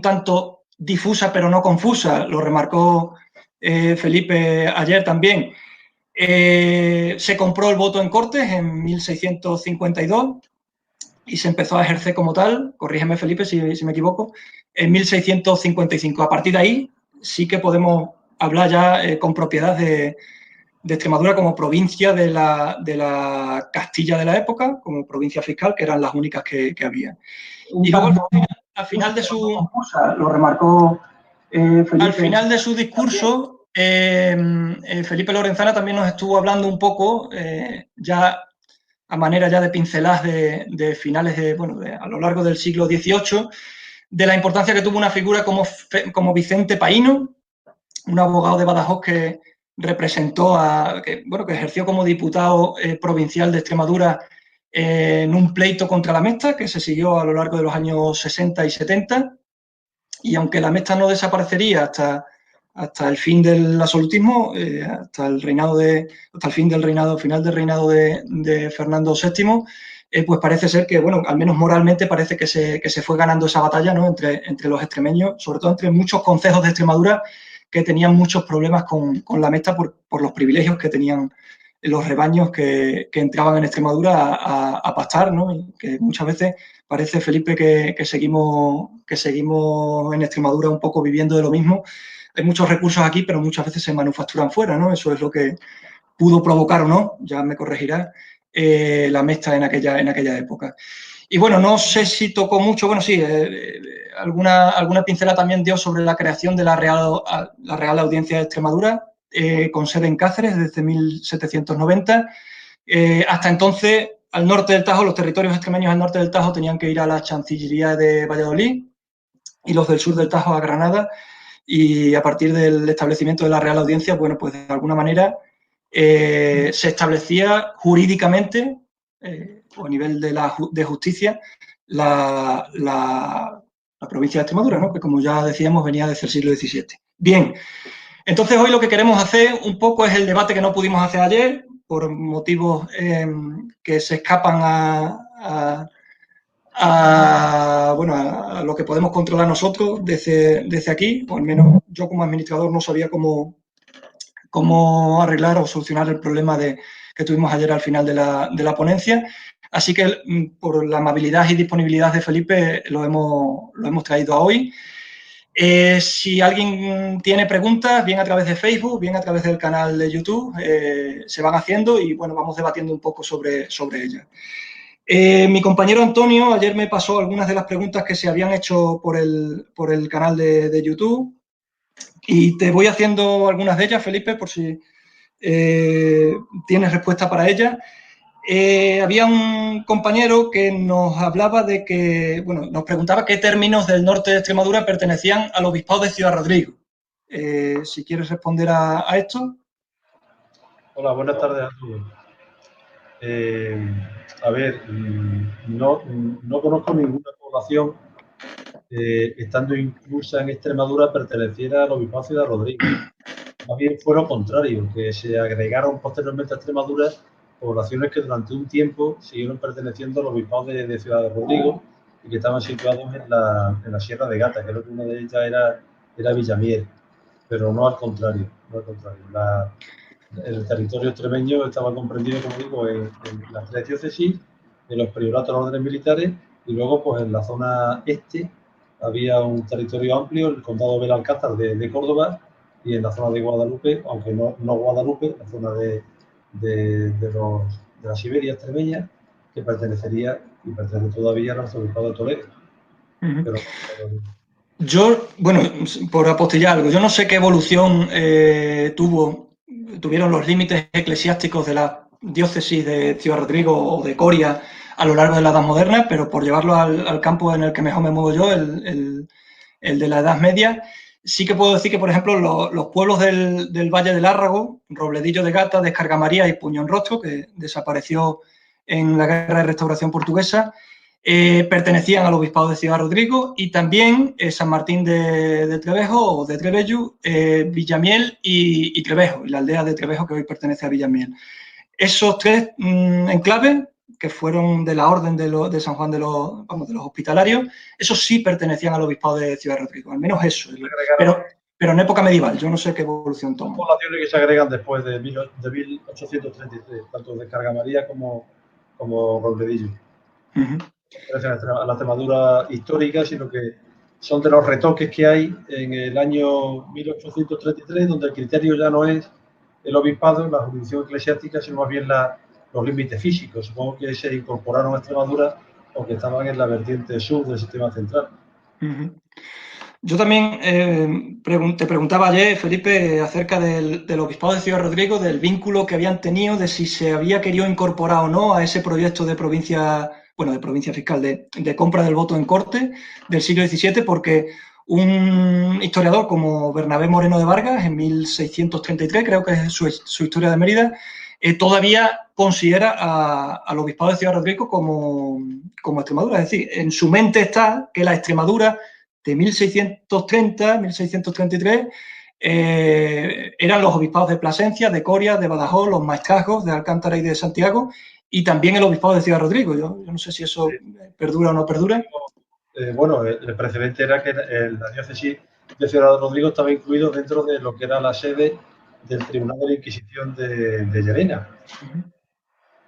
un tanto difusa pero no confusa, lo remarcó Felipe ayer también. Se compró el voto en Cortes en 1652 y se empezó a ejercer como tal, corrígeme Felipe si me equivoco, en 1655. A partir de ahí sí que podemos hablar ya con propiedad de Extremadura como provincia de la Castilla de la época, como provincia fiscal, que eran las únicas que había. Y luego al final de su... Lo remarcó Felipe. Al final de su discurso, Felipe Lorenzana también nos estuvo hablando un poco, ya a manera ya de pinceladas de finales a lo largo del siglo XVIII, de la importancia que tuvo una figura como Vicente Paíno, un abogado de Badajoz que representó que ejerció como diputado provincial de Extremadura en un pleito contra la Mesta que se siguió a lo largo de los años 60 y 70, y aunque la Mesta no desaparecería hasta el fin del absolutismo, hasta el final del reinado de Fernando VII, pues parece ser que, bueno, al menos moralmente parece que se fue ganando esa batalla, ¿no?, entre los extremeños, sobre todo entre muchos concejos de Extremadura que tenían muchos problemas con la Mesta por los privilegios que tenían los rebaños que entraban en Extremadura a pastar, ¿no? Y que muchas veces parece, Felipe, que seguimos en Extremadura un poco viviendo de lo mismo. Hay muchos recursos aquí, pero muchas veces se manufacturan fuera, ¿no? Eso es lo que pudo provocar o no, ya me corregirás, la Mesta en aquella época. Y bueno, no sé si tocó mucho, bueno, sí, alguna pincelada también dio sobre la creación de la Real Audiencia de Extremadura, con sede en Cáceres desde 1790. Hasta entonces, al norte del Tajo, los territorios extremeños al norte del Tajo tenían que ir a la Chancillería de Valladolid y los del sur del Tajo a Granada, y a partir del establecimiento de la Real Audiencia, bueno, pues de alguna manera se establecía jurídicamente o a nivel de justicia la provincia de Extremadura, ¿no?, que como ya decíamos venía desde el siglo XVII. Bien, entonces hoy lo que queremos hacer un poco es el debate que no pudimos hacer ayer por motivos que se escapan a lo que podemos controlar nosotros desde aquí, o al menos yo como administrador no sabía cómo arreglar o solucionar el problema que tuvimos ayer al final de la ponencia. Así que por la amabilidad y disponibilidad de Felipe lo hemos traído a hoy. Si alguien tiene preguntas, bien a través de Facebook, bien a través del canal de YouTube, se van haciendo y bueno, vamos debatiendo un poco sobre ellas. Mi compañero Antonio ayer me pasó algunas de las preguntas que se habían hecho por el canal de YouTube y te voy haciendo algunas de ellas, Felipe, por si tienes respuesta para ellas. Había un compañero que nos hablaba de que, bueno, nos preguntaba qué términos del norte de Extremadura pertenecían al obispado de Ciudad Rodrigo. Si quieres responder a esto. Hola, buenas tardes a todos. A ver, no conozco ninguna población estando inclusa en Extremadura perteneciera al obispado de Ciudad Rodrigo. Más bien fue lo contrario, que se agregaron posteriormente a Extremadura poblaciones que durante un tiempo siguieron perteneciendo al obispado de Ciudad de Rodrigo y que estaban situados en la Sierra de Gata, creo que una de ellas era Villamier, pero no al contrario. El territorio extremeño estaba comprendido, como digo, en las tres diócesis, en los prioratos de los órdenes militares, y luego pues en la zona este había un territorio amplio, el condado de Belalcázar de Córdoba, y en la zona de Guadalupe, aunque no Guadalupe, la zona de la Siberia extremeña, que pertenecería y pertenece todavía al arzobispado de Toledo. Uh-huh. Yo, bueno, por apostillar algo, yo no sé qué evolución tuvieron los límites eclesiásticos de la diócesis de Ciudad Rodrigo o de Coria a lo largo de la Edad Moderna, pero por llevarlo al campo en el que mejor me muevo yo, el de la Edad Media, sí que puedo decir que, por ejemplo, los pueblos del Valle del Árrago, Robledillo de Gata, Descargamaría y Puñón Rostro, que desapareció en la Guerra de Restauración Portuguesa, pertenecían al obispado de Ciudad Rodrigo, y también San Martín de Trevejo o de Trevellu, Villamiel y Trevejo, y la aldea de Trevejo que hoy pertenece a Villamiel. Esos tres enclaves que fueron de la Orden de San Juan de los Hospitalarios, esos sí pertenecían al obispado de Ciudad Rodrigo, al menos eso. Pero en época medieval, yo no sé qué evolución tomó. Poblaciones que se agregan después de 1833, tanto de Cargamaría como Robledillo. Gracias a la Extremadura histórica, sino que son de los retoques que hay en el año 1833, donde el criterio ya no es el obispado, la jurisdicción eclesiástica, sino más bien los límites físicos. Supongo que se incorporaron a Extremadura porque estaban en la vertiente sur del sistema central. Yo también te preguntaba ayer, Felipe, acerca del obispado de Ciudad Rodrigo, del vínculo que habían tenido, de si se había querido incorporar o no a ese proyecto de provincia fiscal, de compra del voto en corte del siglo XVII, porque un historiador como Bernabé Moreno de Vargas, en 1633, creo que es su historia de Mérida, todavía considera al obispado de Ciudad Rodrigo como Extremadura. Es decir, en su mente está que la Extremadura de 1630, 1633, eran los obispados de Plasencia, de Coria, de Badajoz, los maestrazgos de Alcántara y de Santiago, y también el obispado de Ciudad Rodrigo. Yo no sé si eso perdura o no perdura. Bueno, el precedente era que la diócesis de Ciudad Rodrigo estaba incluido dentro de lo que era la sede del Tribunal de la Inquisición de Llerena.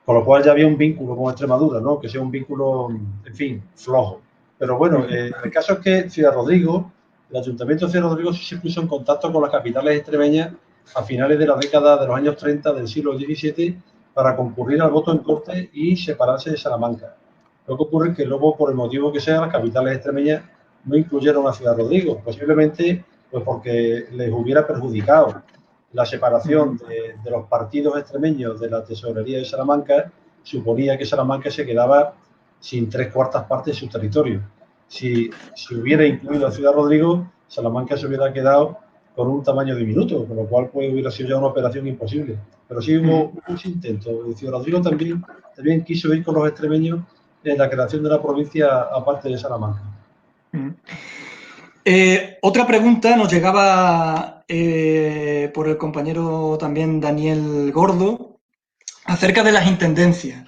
Con lo cual ya había un vínculo con Extremadura, ¿no? Que sea un vínculo, en fin, flojo. Pero bueno, el caso es que Ciudad Rodrigo, el Ayuntamiento de Ciudad Rodrigo sí se puso en contacto con las capitales extremeñas a finales de la década de los años 30 del siglo XVII para concurrir al voto en corte y separarse de Salamanca. Lo que ocurre es que luego, por el motivo que sea, las capitales extremeñas no incluyeron a Ciudad Rodrigo, posiblemente pues porque les hubiera perjudicado la separación de los partidos extremeños de la tesorería de Salamanca. Suponía que Salamanca se quedaba sin 3/4 partes de su territorio. Si hubiera incluido a Ciudad Rodrigo, Salamanca se hubiera quedado con un tamaño diminuto, con lo cual pues, hubiera sido ya una operación imposible. Pero sí hubo un intento. Ciudad Rodrigo también quiso ir con los extremeños en la creación de la provincia aparte de Salamanca. Otra pregunta nos llegaba por el compañero también Daniel Gordo acerca de las intendencias,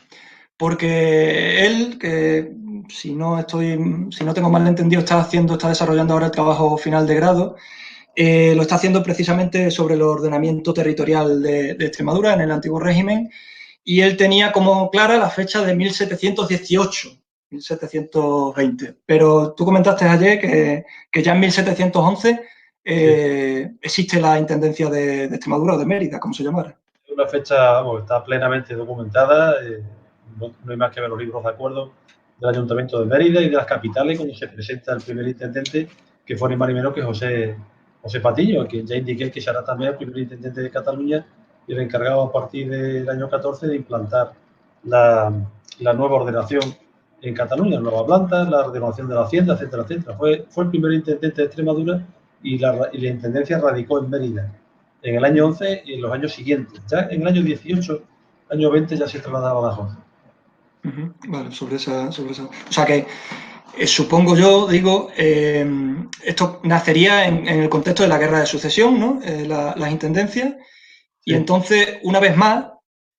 porque él, que si no tengo mal entendido, está desarrollando ahora el trabajo final de grado, lo está haciendo precisamente sobre el ordenamiento territorial de Extremadura en el antiguo régimen, y él tenía como clara la fecha de 1718. 1720. Pero tú comentaste ayer que ya en 1711 existe la intendencia de Extremadura o de Mérida, como se llamara. Una fecha está plenamente documentada, no hay más que ver los libros de acuerdo del Ayuntamiento de Mérida y de las capitales cuando se presenta el primer intendente, que fue ni más ni menos que José Patiño, a quien ya indiqué que será también el primer intendente de Cataluña y el encargado a partir del año 14 de implantar la nueva ordenación en Cataluña, nueva planta, la ordenación de la hacienda, etcétera, etcétera. Fue el primer intendente de Extremadura y la intendencia radicó en Mérida en el año 11 y en los años siguientes. Ya en el año 18, año 20 ya se trasladaba a Badajoz. Vale, sobre esa. O sea que supongo yo, esto nacería en el contexto de la Guerra de Sucesión, ¿no? Las intendencias. Sí. Y entonces, una vez más,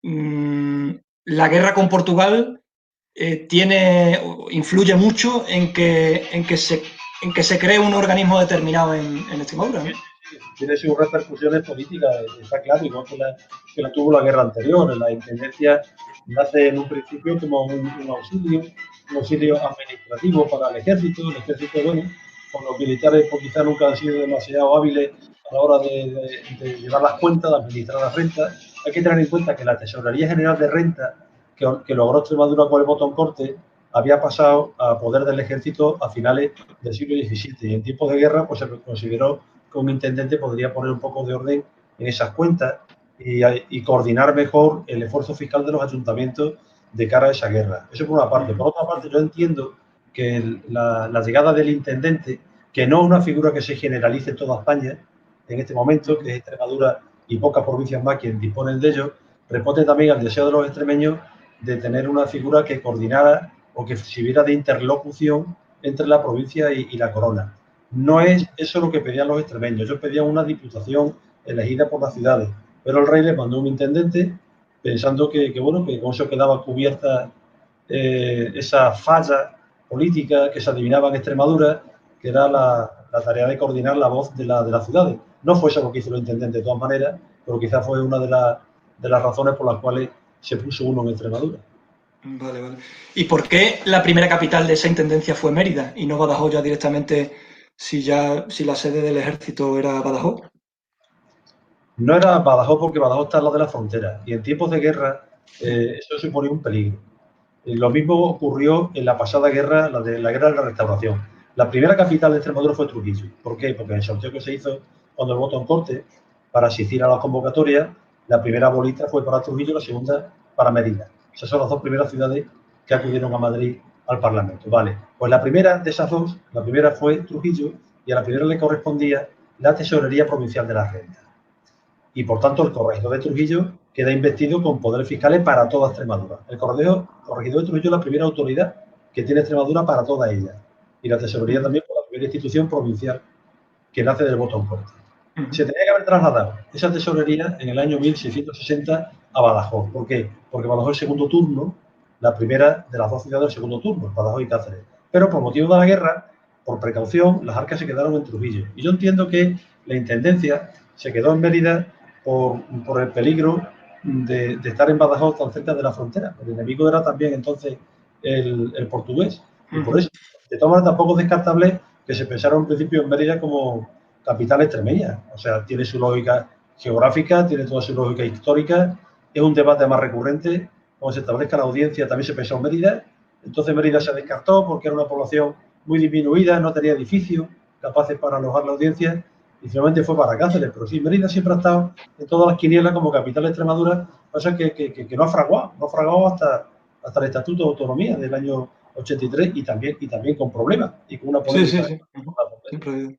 la guerra con Portugal influye mucho en que se cree un organismo determinado en Extremadura, ¿no? Tiene sus repercusiones políticas, está claro, igual que la tuvo la guerra anterior. La intendencia nace en un principio como un auxilio administrativo para el ejército. El ejército, bueno, con los militares pues, quizá nunca han sido demasiado hábiles a la hora de llevar las cuentas, de administrar las rentas. Hay que tener en cuenta que la Tesorería General de Renta que logró Extremadura con el voto en corte había pasado a poder del ejército a finales del siglo XVII y en tiempos de guerra pues se consideró que un intendente podría poner un poco de orden en esas cuentas y coordinar mejor el esfuerzo fiscal de los ayuntamientos de cara a esa guerra. Eso por una parte. Por otra parte, yo entiendo que la llegada del intendente, que no es una figura que se generalice en toda España en este momento, que es Extremadura y pocas provincias más quienes disponen de ello, responde también al deseo de los extremeños de tener una figura que coordinara o que sirviera de interlocución entre la provincia y la corona. No es eso lo que pedían los extremeños. Ellos pedían una diputación elegida por las ciudades, pero el rey les mandó un intendente pensando que con eso quedaba cubierta esa falla política que se adivinaba en Extremadura, que era la tarea de coordinar la voz de las ciudades. No fue eso lo que hizo el intendente de todas maneras, pero quizás fue una de las razones por las cuales se puso uno en Extremadura. Vale, vale. ¿Y por qué la primera capital de esa intendencia fue Mérida y no Badajoz ya directamente si la sede del ejército era Badajoz? No era Badajoz porque Badajoz está al lado de la frontera y en tiempos de guerra eso suponía un peligro. Lo mismo ocurrió en la pasada guerra, la guerra de la Restauración. La primera capital de Extremadura fue Trujillo. ¿Por qué? Porque en el sorteo que se hizo cuando el voto en corte para asistir a las convocatorias, la primera bolita fue para Trujillo, la segunda para Mérida. Esas son las dos primeras ciudades que acudieron a Madrid al Parlamento. Vale, pues la primera de esas dos, la primera fue Trujillo y a la primera le correspondía la Tesorería Provincial de la Renta. Y por tanto el corregidor de Trujillo queda investido con poderes fiscales para toda Extremadura. El corregidor de Trujillo es la primera autoridad que tiene Extremadura para toda ella. Y la tesorería también por la primera institución provincial que nace del voto en corte. Se tenía que haber trasladado esa tesorería en el año 1660 a Badajoz. ¿Por qué? Porque Badajoz es el segundo turno, la primera de las dos ciudades del segundo turno, Badajoz y Cáceres. Pero por motivo de la guerra, por precaución, las arcas se quedaron en Trujillo. Y yo entiendo que la intendencia se quedó en Mérida por el peligro de estar en Badajoz tan cerca de la frontera. El enemigo era también entonces el portugués. Y por eso, de todas maneras, tampoco es descartable que se pensara en principio en Mérida como capital extremeña. O sea, tiene su lógica geográfica, tiene toda su lógica histórica. Es un debate más recurrente. Cuando se establezca la audiencia, también se pensó en Mérida. Entonces Mérida se descartó porque era una población muy disminuida, no tenía edificios capaces para alojar la audiencia. Y finalmente fue para Cáceres. Pero sí, Mérida siempre ha estado en todas las quinielas como capital de Extremadura. Pasa que no ha fraguado hasta el Estatuto de Autonomía del año 83 y también con problemas y con una polémica. Sí. Siempre.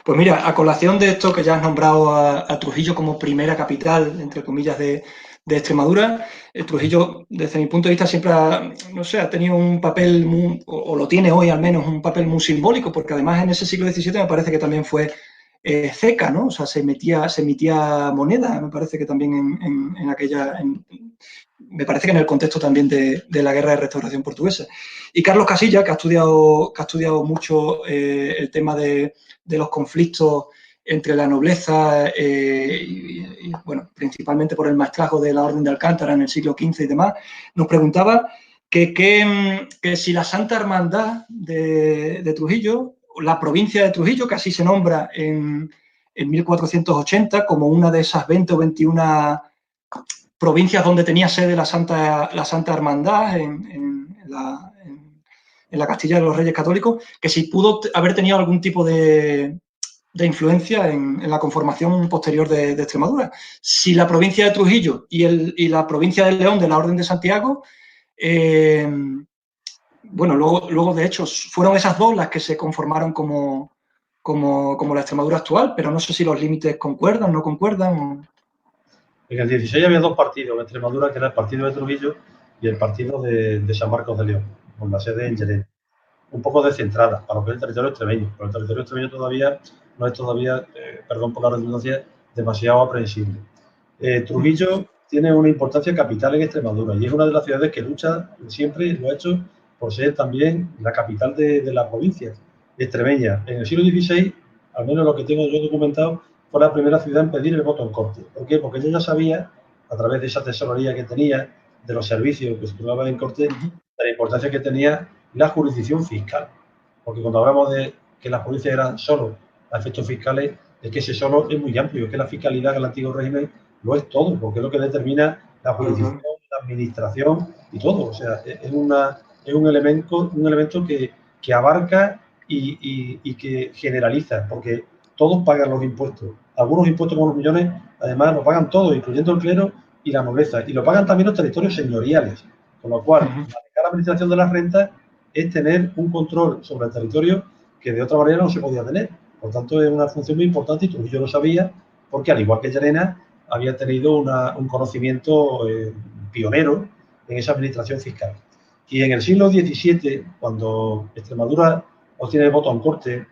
Pues mira, a colación de esto que ya has nombrado a Trujillo como primera capital, entre comillas, de Extremadura, Trujillo, desde mi punto de vista, siempre ha tenido un papel, o lo tiene hoy al menos, un papel muy simbólico, porque además en ese siglo XVII me parece que también fue ceca, ¿no? O sea, se emitía moneda, me parece que también me parece que en el contexto también de la guerra de restauración portuguesa. Y Carlos Casilla, que ha estudiado mucho el tema de los conflictos entre la nobleza y, bueno, principalmente por el maestrazgo de la Orden de Alcántara en el siglo XV y demás, nos preguntaba que si la Santa Hermandad de Trujillo, la provincia de Trujillo, que así se nombra en 1480 como una de esas 20 o 21 provincias donde tenía sede la Santa Hermandad en la Castilla de los Reyes Católicos, que si pudo haber tenido algún tipo de influencia en la conformación posterior de Extremadura. Si la provincia de Trujillo y la provincia de León de la Orden de Santiago, bueno, luego de hecho fueron esas dos las que se conformaron como la Extremadura actual, pero no sé si los límites concuerdan, no concuerdan. En el 16 había dos partidos en Extremadura, que era el partido de Trujillo y el partido de San Marcos de León, con la sede en Jerez. Un poco descentrada para lo que es el territorio extremeño, pero el territorio extremeño todavía no es perdón por la redundancia, demasiado aprehensible. Trujillo tiene una importancia capital en Extremadura y es una de las ciudades que lucha siempre, lo ha hecho, por ser también la capital de la provincia extremeña. En el siglo XVI, al menos lo que tengo yo documentado, fue la primera ciudad en pedir el voto en corte. ¿Por qué? Porque ella ya sabía, a través de esa tesorería que tenía, de los servicios que se tomaban en corte, de la importancia que tenía la jurisdicción fiscal. Porque cuando hablamos de que las provincias eran solo a efectos fiscales, es que ese solo es muy amplio, es que la fiscalidad en el antiguo régimen lo es todo, porque es lo que determina la jurisdicción, la administración y todo. O sea, es un elemento que abarca y que generaliza, porque todos pagan los impuestos. Algunos impuestos como los millones, además, lo pagan todos, incluyendo el clero y la nobleza. Y lo pagan también los territorios señoriales. Con lo cual, la administración de las rentas es tener un control sobre el territorio que de otra manera no se podía tener. Por tanto, es una función muy importante y Trujillo lo sabía, porque al igual que Llerena, había tenido un conocimiento pionero en esa administración fiscal. Y en el siglo XVII, cuando Extremadura obtiene el voto en corte,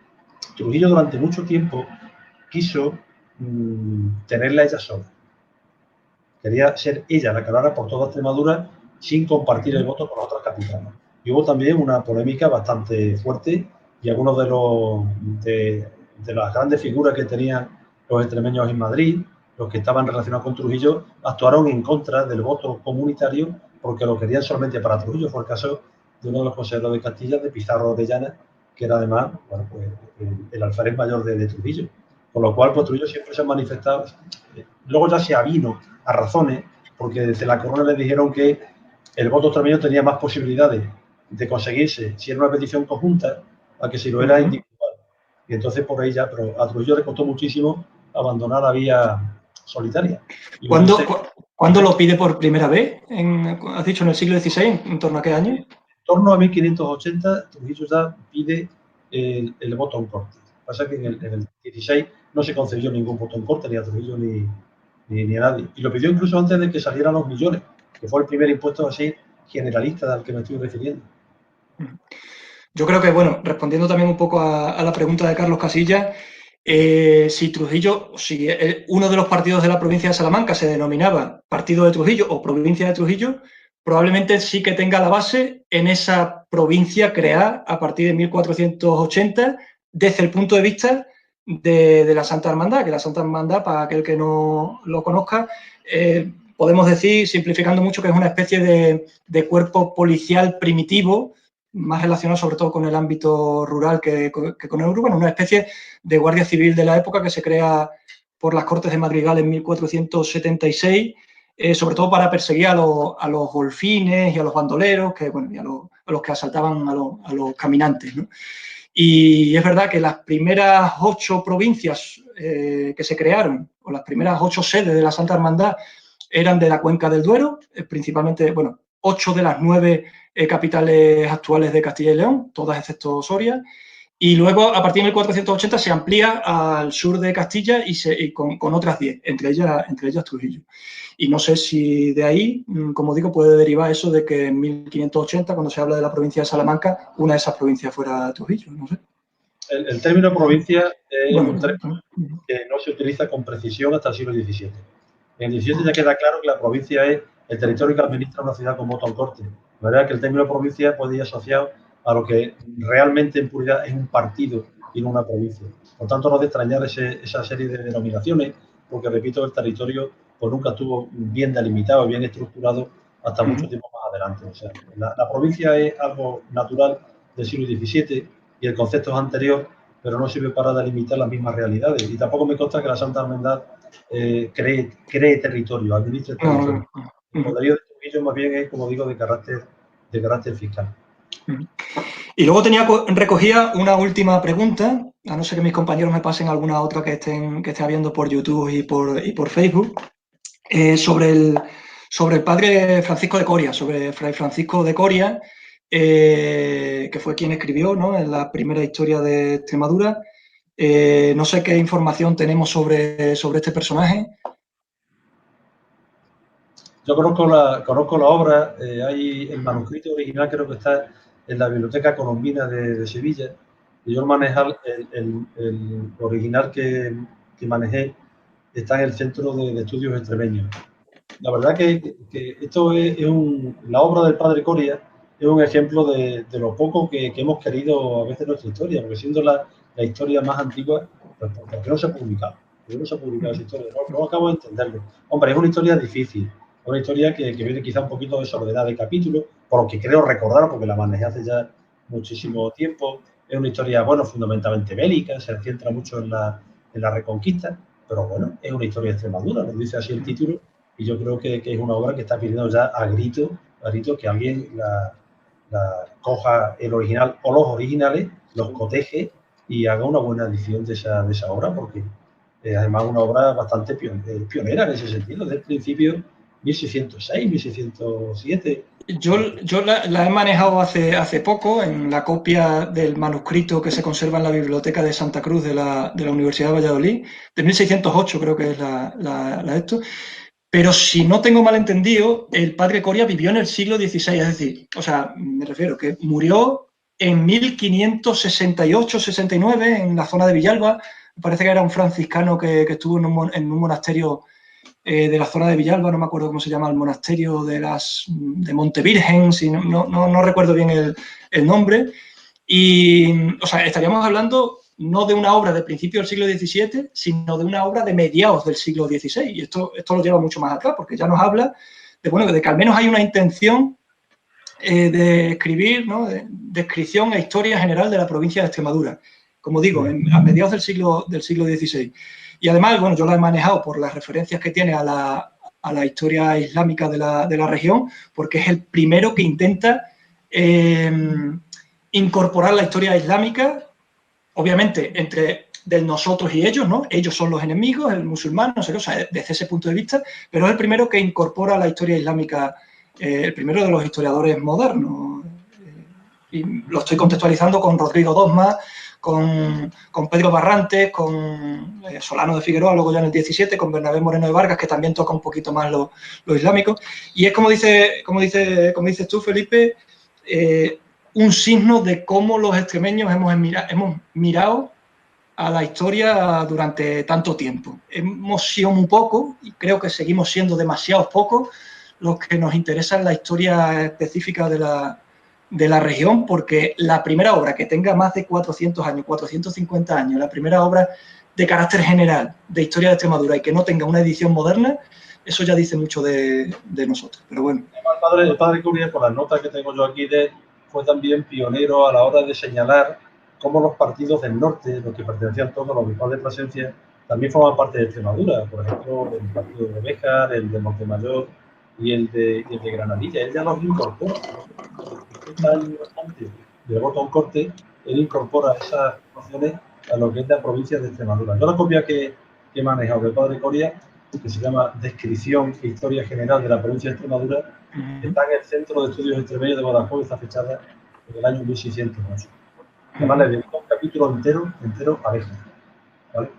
Trujillo durante mucho tiempo quiso tenerla ella sola. Quería ser ella la que hablara por toda Extremadura sin compartir el voto con otras capital, ¿no? Y hubo también una polémica bastante fuerte y algunos de las grandes figuras que tenían los extremeños en Madrid, los que estaban relacionados con Trujillo, actuaron en contra del voto comunitario porque lo querían solamente para Trujillo. Fue el caso de uno de los consejeros de Castilla, de Pizarro de Llana, que era además, bueno, pues, el alférez mayor de Trujillo. Con lo cual, pues, Trujillo siempre se ha manifestado. Luego ya se avino a razones, porque desde la corona le dijeron que el voto extremeño tenía más posibilidades de conseguirse si era una petición conjunta a que si lo era individual. Y entonces por ahí ya, pero a Trujillo le costó muchísimo abandonar la vía solitaria. ¿Cuándo lo pide por primera vez? ¿Has dicho en el siglo XVI? ¿En torno a qué año? En torno a 1580, Trujillo ya pide el voto en corte. Pasa que en el 16 no se concedió ningún voto en corte, ni a Trujillo ni a nadie. Y lo pidió incluso antes de que salieran los millones, que fue el primer impuesto así generalista al que me estoy refiriendo. Yo creo que, bueno, respondiendo también un poco a la pregunta de Carlos Casillas, si Trujillo, si uno de los partidos de la provincia de Salamanca se denominaba Partido de Trujillo o Provincia de Trujillo, probablemente sí que tenga la base en esa provincia creada a partir de 1480 desde el punto de vista de la Santa Hermandad, que la Santa Hermandad, para aquel que no lo conozca, podemos decir, simplificando mucho, que es una especie de cuerpo policial primitivo, más relacionado sobre todo con el ámbito rural que con el urbano, una especie de guardia civil de la época que se crea por las Cortes de Madrigal en 1476, sobre todo para perseguir a los golfines y a los bandoleros, que, bueno, y a los que asaltaban a los caminantes, ¿no? Y es verdad que las primeras 8 provincias que se crearon, o las primeras 8 sedes de la Santa Hermandad, eran de la Cuenca del Duero, principalmente, bueno, 8 de las 9 capitales actuales de Castilla y León, todas excepto Soria, y luego a partir de 1480 se amplía al sur de Castilla y con otras 10, entre ellas Trujillo. Y no sé si de ahí, como digo, puede derivar eso de que en 1580, cuando se habla de la provincia de Salamanca, una de esas provincias fuera Trujillo, no sé. El término provincia es un término que no se utiliza con precisión hasta el siglo XVII. En el XVII ya queda claro que la provincia es el territorio que administra una ciudad con voto en corte. De manera que el término provincia puede ir asociado a lo que realmente en puridad es un partido y no una provincia. Por tanto, no es de extrañar esa serie de denominaciones, porque, repito, el territorio pues nunca estuvo bien delimitado, bien estructurado hasta mucho tiempo más adelante. O sea, la provincia es algo natural del siglo XVII y el concepto es anterior, pero no sirve para delimitar las mismas realidades. Y tampoco me consta que la Santa Hermandad cree territorio, administre territorio. El poderío de Trujillo más bien es, como digo, de carácter fiscal. Y luego tenía recogida una última pregunta, a no ser que mis compañeros me pasen alguna otra que estén habiendo por YouTube y por Facebook, sobre el padre Francisco de Coria, sobre Fray Francisco de Coria, que fue quien escribió, ¿no?, en la primera historia de Extremadura. No sé qué información tenemos sobre este personaje. Yo conozco la obra, hay el manuscrito original, creo que está en la Biblioteca Colombina de Sevilla, y yo manejar el original que manejé está en el Centro de Estudios Extremeños. La verdad que esto la obra del padre Coria es un ejemplo de lo poco que hemos querido a veces nuestra historia, porque siendo la historia más antigua, pues ¿por qué no se ha publicado? ¿Por qué no se ha publicado esa historia? No acabo de entenderlo. Hombre, es una historia difícil, es una historia que viene quizá un poquito desordenada de capítulos, por lo que creo recordar, porque la manejé hace ya muchísimo tiempo. Es una historia, bueno, fundamentalmente bélica, se centra mucho en la reconquista, pero bueno, es una historia de Extremadura, nos dice así el título, y yo creo que es una obra que está pidiendo ya a grito que alguien la coja el original o los originales, los coteje y haga una buena edición de esa obra, porque además es una obra bastante pionera en ese sentido, desde el principio, 1606, 1607. Yo la he manejado hace poco en la copia del manuscrito que se conserva en la Biblioteca de Santa Cruz de la Universidad de Valladolid, de 1608 creo que es la esto. Pero si no tengo mal entendido, el padre Coria vivió en el siglo XVI, es decir, o sea, me refiero que murió en 1568-69 en la zona de Villalba. Me parece que era un franciscano que estuvo en un monasterio de la zona de Villalba, no me acuerdo cómo se llama el monasterio de Montevirgen, si no recuerdo bien el nombre. Y, o sea, estaríamos hablando no de una obra de principios del siglo XVII, sino de una obra de mediados del siglo XVI. Y esto lo lleva mucho más atrás, porque ya nos habla de que al menos hay una intención de escribir, ¿no?, de descripción e historia general de la provincia de Extremadura, como digo, a mediados del siglo XVI. Y además, bueno, yo la he manejado por las referencias que tiene a la historia islámica de la región, porque es el primero que intenta incorporar la historia islámica, obviamente, entre del nosotros y ellos, ¿no? Ellos son los enemigos, el musulmán, no sé qué, o sea, desde ese punto de vista, pero es el primero que incorpora la historia islámica, el primero de los historiadores modernos. Y lo estoy contextualizando con Rodrigo Dosma, con Pedro Barrantes, con Solano de Figueroa, luego ya en el 17, con Bernabé Moreno de Vargas, que también toca un poquito más lo islámico. Y es como dices tú, Felipe, un signo de cómo los extremeños hemos mirado a la historia durante tanto tiempo. Hemos sido muy pocos, y creo que seguimos siendo demasiados pocos, los que nos interesan la historia específica de la región, porque la primera obra que tenga más de 400 años, 450 años, la primera obra de carácter general de historia de Extremadura y que no tenga una edición moderna, eso ya dice mucho de nosotros. Pero bueno. El padre Curia, por las notas que tengo yo aquí, fue también pionero a la hora de señalar cómo los partidos del norte, los que pertenecían todos a los obispados de Plasencia, también forman parte de Extremadura. Por ejemplo, el partido de Béjar, el de Montemayor y el de Granadilla. Él ya los incorpora. 50 años antes del voto en corte, él incorpora esas nociones a lo que es la provincia de Extremadura. Yo la copia que he manejado del padre Coria, que se llama Descripción e Historia General de la provincia de Extremadura, está en el Centro de Estudios Extremeños de Badajoz, está fechada en el año 1608. Además, le dedico un capítulo entero a Béjar, ¿vale?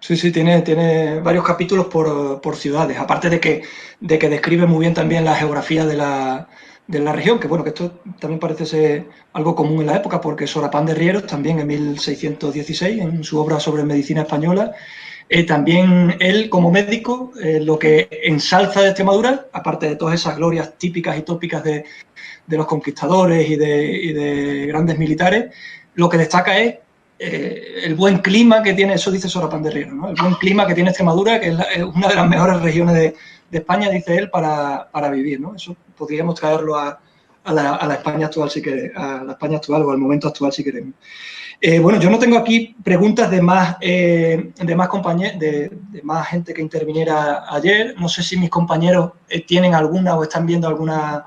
Sí, tiene varios capítulos por ciudades, aparte de que describe muy bien también la geografía de la región, que bueno, que esto también parece ser algo común en la época, porque Sorapán de Rieros también en 1616, en su obra sobre medicina española, también él como médico, lo que ensalza de Extremadura, aparte de todas esas glorias típicas y tópicas de los conquistadores y de grandes militares, lo que destaca es el buen clima que tiene, eso dice Sorapán de Rieros, ¿no? El buen clima que tiene Extremadura, que es una de las mejores regiones de España, dice él, para vivir, ¿no? Eso podríamos traerlo a la España actual, si queremos, a la España actual o al momento actual, si queremos. Bueno, yo no tengo aquí preguntas de más compañeros, de más gente que interviniera ayer. No sé si mis compañeros tienen alguna o están viendo alguna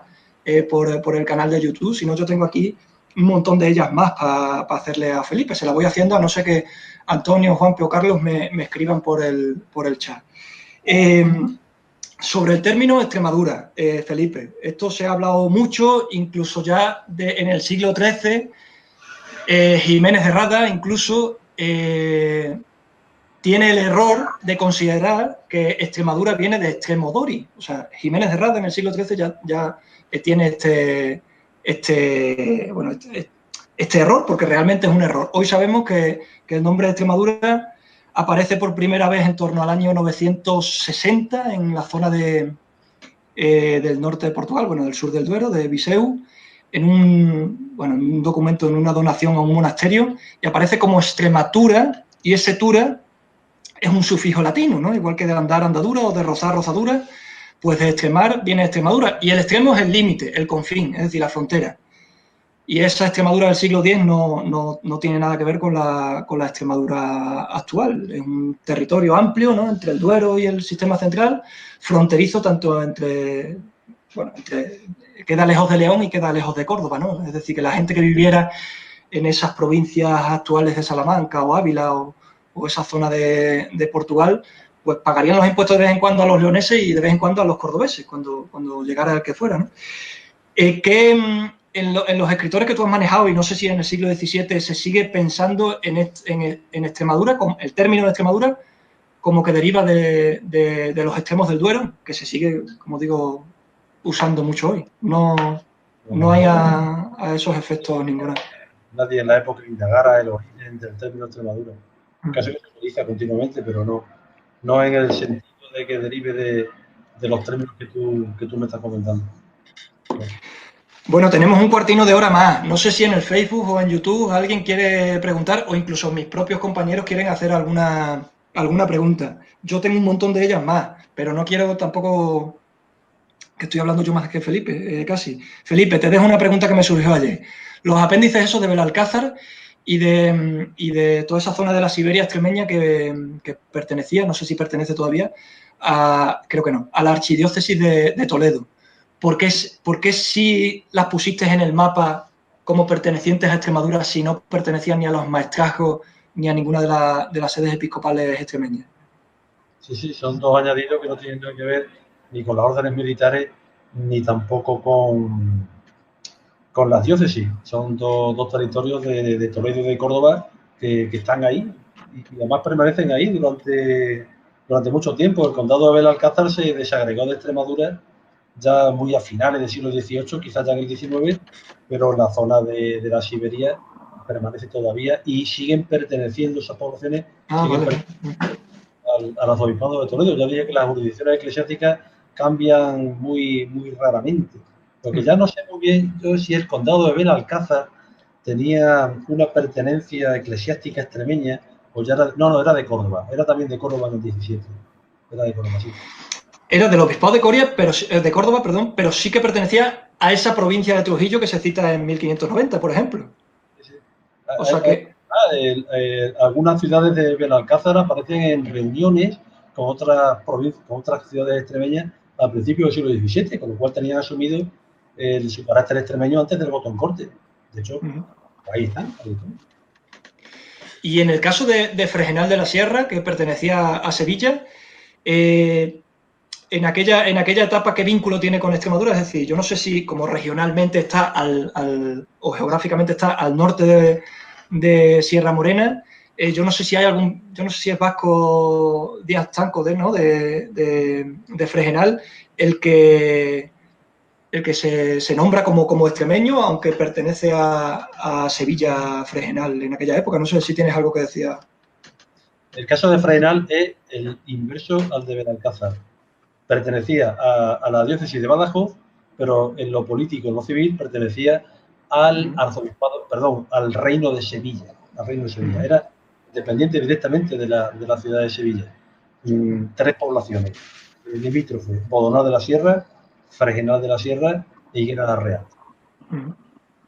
por el canal de YouTube. Si no, yo tengo aquí un montón de ellas más para hacerle a Felipe. Se la voy haciendo, a no ser que Antonio, Juanpe o Carlos me escriban por el chat. Sobre el término Extremadura, Felipe, esto se ha hablado mucho, incluso ya en el siglo XIII. Jiménez de Rada incluso tiene el error de considerar que Extremadura viene de Extremodori. O sea, Jiménez de Rada en el siglo XIII ya tiene este error, porque realmente es un error. Hoy sabemos que el nombre de Extremadura aparece por primera vez en torno al año 960 en la zona del norte de Portugal, bueno, del sur del Duero, de Viseu, en un documento, en una donación a un monasterio, y aparece como Extrematura, y ese tura es un sufijo latino, ¿no? Igual que de andar, andadura, o de rozar, rozadura, pues de extremar viene Extremadura, y el extremo es el límite, el confín, es decir, la frontera. Y esa Extremadura del siglo X no tiene nada que ver con la Extremadura actual. Es un territorio amplio, ¿no?, entre el Duero y el sistema central, fronterizo tanto entre queda lejos de León y queda lejos de Córdoba, ¿no? Es decir, que la gente que viviera en esas provincias actuales de Salamanca o Ávila o esa zona de Portugal, pues pagarían los impuestos de vez en cuando a los leoneses y de vez en cuando a los cordobeses, cuando llegara el que fuera, ¿no? En los escritores que tú has manejado, y no sé si en el siglo XVII se sigue pensando en Extremadura, con el término de Extremadura, como que deriva de los extremos del Duero, que se sigue, como digo, usando mucho hoy. No hay a esos efectos ninguna. Nadie en la época indagara el origen del término Extremadura. Casi que se utiliza continuamente, pero no en el sentido de que derive de los términos que tú me estás comentando. Bueno, tenemos un cuartino de hora más. No sé si en el Facebook o en YouTube alguien quiere preguntar o incluso mis propios compañeros quieren hacer alguna pregunta. Yo tengo un montón de ellas más, pero no quiero tampoco que estoy hablando yo más que Felipe, casi. Felipe, te dejo una pregunta que me surgió ayer. Los apéndices esos de Belalcázar y de toda esa zona de la Siberia extremeña que pertenecía, no sé si pertenece todavía, creo que no, a la archidiócesis de Toledo. ¿Por qué si las pusiste en el mapa como pertenecientes a Extremadura si no pertenecían ni a los maestrazgos ni a ninguna de las sedes episcopales extremeñas? Sí, son dos añadidos que no tienen nada que ver ni con las órdenes militares ni tampoco con las diócesis. Son dos territorios de Toledo y de Córdoba que están ahí y además permanecen ahí durante mucho tiempo. El condado de Belalcázar se desagregó de Extremadura ya muy a finales del siglo XVIII, quizás ya en el XIX, pero la zona de la Siberia permanece todavía y siguen perteneciendo esas poblaciones, siguen Vale. al arzobispado de Toledo. Ya dije que las jurisdicciones eclesiásticas cambian muy, muy raramente. Lo que ya no sé muy bien yo si el condado de Belalcázar tenía una pertenencia eclesiástica extremeña o ya era, no, era de Córdoba, era también de Córdoba en el 17. Era de Córdoba, sí. Era del obispado de Córdoba, perdón, pero sí que pertenecía a esa provincia de Trujillo que se cita en 1590, por ejemplo. Sí. O sea que... Algunas ciudades de Belalcázar aparecen en reuniones con otras provincias, con otras ciudades extremeñas al principio del siglo XVII, con lo cual tenían asumido su carácter extremeño antes del voto en corte. De hecho, ahí están. Y en el caso de Fregenal de la Sierra, que pertenecía a Sevilla, en aquella etapa, ¿qué vínculo tiene con Extremadura? Es decir, yo no sé si como regionalmente está o geográficamente está al norte de Sierra Morena, yo no sé si yo no sé si es Vasco Díaz Tanco de Fregenal el que se nombra como extremeño, aunque pertenece a Sevilla Fregenal en aquella época. No sé si tienes algo que decir. El caso de Fregenal es el inverso al de Belalcázar. Pertenecía a la diócesis de Badajoz, pero en lo político, en lo civil, pertenecía al arzobispado, perdón, al reino de Sevilla. Al reino de Sevilla. Era dependiente directamente de la ciudad de Sevilla. 3 poblaciones limítrofes: Bodonal de la Sierra, Fregenal de la Sierra e Higuera la Real.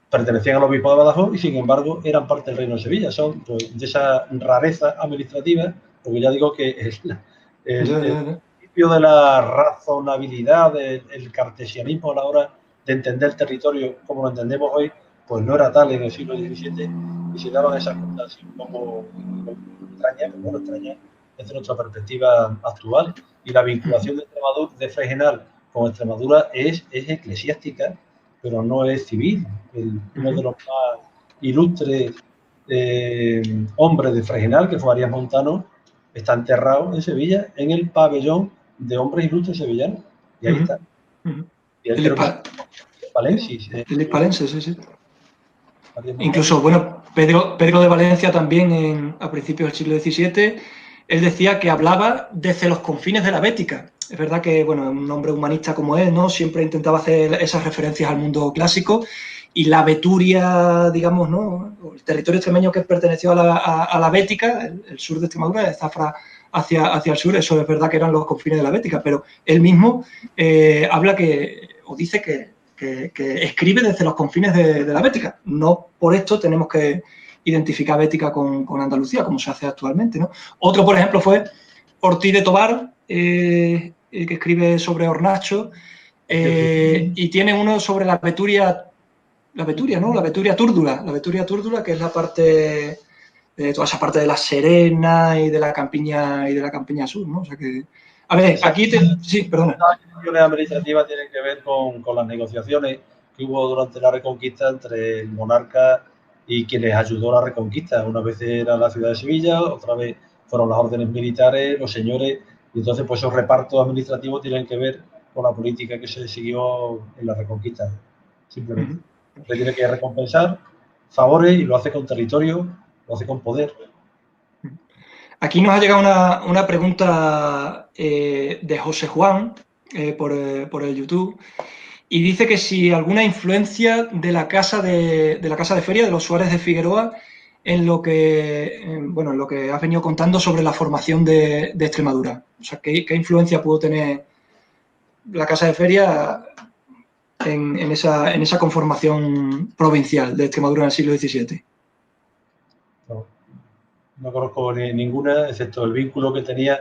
Pertenecían al obispado de Badajoz y, sin embargo, eran parte del reino de Sevilla. Son pues, de esa rareza administrativa, porque ya digo que el principio de la razonabilidad, el cartesianismo a la hora de entender el territorio como lo entendemos hoy, pues no era tal en el siglo XVII y se daban esas cosas un poco extrañas, pero bueno, extrañas desde nuestra perspectiva actual. Y la vinculación de Fregenal con Extremadura es eclesiástica, pero no es civil. Uno de los más ilustres hombres de Fregenal, que fue Arias Montano, está enterrado en Sevilla, en el pabellón de hombres ilustres sevillanos. Y ahí está. Y él creo que es Palensis. El hispalense, sí. Incluso, bueno, Pedro de Valencia también a principios del siglo XVII, él decía que hablaba desde los confines de la Bética. Es verdad que, bueno, un hombre humanista como él, ¿no? Siempre intentaba hacer esas referencias al mundo clásico y la Beturia, digamos, ¿no? El territorio extremeño que perteneció a la Bética, el sur de Extremadura, de Zafra hacia el sur, eso es verdad que eran los confines de la Bética, pero él mismo habla o dice que escribe desde los confines de la Bética. No por esto tenemos que identificar Bética con Andalucía, como se hace actualmente, ¿no? Otro, por ejemplo, fue Ortiz de Tobar, que escribe sobre Hornacho, y tiene uno sobre la Beturia, ¿no? La Beturia Túrdula, que es la parte de toda esa parte de la Serena y de la Campiña Sur, ¿no? O sea que, a ver, aquí sí, perdona. Las acciones administrativas tienen que ver con las negociaciones que hubo durante la Reconquista entre el monarca y quien les ayudó a la Reconquista. Una vez era la ciudad de Sevilla, otra vez fueron las órdenes militares, los señores, y entonces pues esos repartos administrativos tienen que ver con la política que se siguió en la Reconquista. Simplemente. Se tiene que recompensar favores y lo hace con territorio, lo hace con poder. Aquí nos ha llegado una pregunta de José Juan por el YouTube y dice que si alguna influencia de la casa de feria de los Suárez de Figueroa en lo que bueno, en lo que has venido contando sobre la formación de Extremadura. O sea, ¿qué influencia pudo tener la casa de feria en esa conformación provincial de Extremadura en el siglo XVII? No conozco ninguna, excepto el vínculo que tenía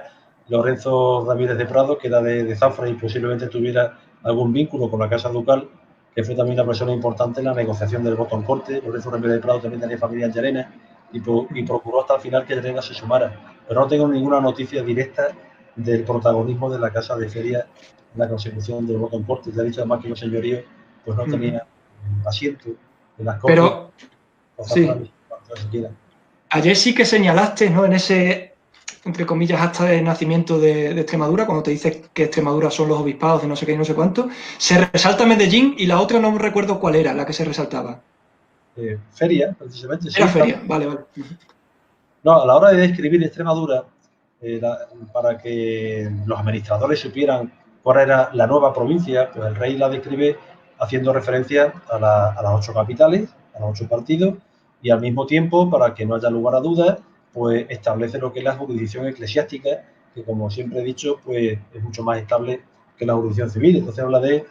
Lorenzo Ramírez de Prado, que era de Zafra y posiblemente tuviera algún vínculo con la Casa Ducal, que fue también una persona importante en la negociación del voto en corte. Lorenzo Ramírez de Prado también tenía familia en Llarena y procuró hasta el final que Llarena se sumara. Pero no tengo ninguna noticia directa del protagonismo de la Casa de Feria en la consecución del voto en corte. Ya he dicho además que los señoríos pues no tenían asiento en las cortes, Pero, o Zafra sí, ni siquiera. ayer sí que señalaste, ¿no? En ese, entre comillas, acta de nacimiento de Extremadura, cuando te dices que Extremadura son los obispados de no sé qué y no sé cuánto, se resalta Medellín y la otra no me recuerdo cuál era la que se resaltaba. Feria, precisamente, Era sí. feria, vale, vale. No, a la hora de describir Extremadura, para que los administradores supieran cuál era la nueva provincia, pues el rey la describe haciendo referencia a las 8 capitales, a los 8 partidos, y al mismo tiempo, para que no haya lugar a dudas, pues establece lo que es la jurisdicción eclesiástica, que como siempre he dicho, pues es mucho más estable que la jurisdicción civil. Entonces habla de